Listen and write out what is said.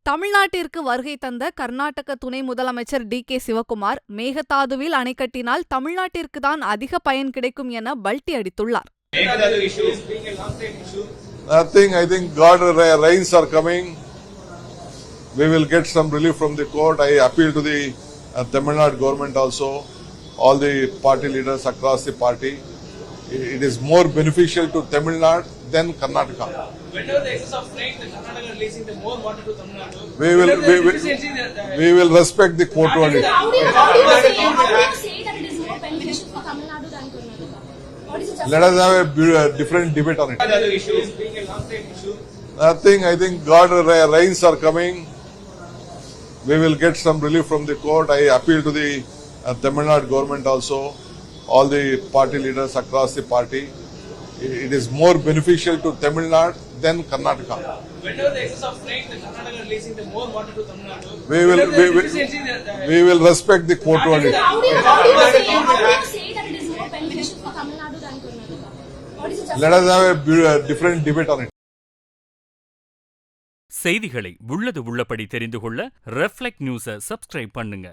தமிழ்நாட்டிற்கு வருகை தந்த கர்நாடக துணை முதலமைச்சர் டி.கே. சிவக்குமார், மேகதாதுவில் அணை கட்டினால் தமிழ்நாட்டிற்கு தான் அதிக பயன் கிடைக்கும் என பல்டி அடித்துள்ளார். I think God rains are coming. We will get some relief from the court. I appeal to the Tamil Nadu government also, all the party leaders across the party. It is more beneficial to Tamil Nadu than Karnataka. Whenever the excess of rain, the Karnataka releasing the more water to Tamil Nadu. We will respect the court verdict. How do you say that it is more beneficial for Tamil Nadu than Karnataka? What is the Let us have a different debate on it. Other issues being a long-time issue. I think God rains are coming. We will get some relief from the court. I appeal to the Tamil Nadu government also, all the party leaders across the party. It is more beneficial to Tamil Nadu than Karnataka. Whenever the excess of rain, the Karnataka releasing the more water to Tamil Nadu. We will respect the court verdict. How do you say that it is more beneficial for Tamil Nadu than Karnataka? What is the Let us have a different debate on it. செய்திகளை உள்ளது உள்ளபடி தெரிந்து கொள்ள reflect நியூஸை subscribe பண்ணுங்க.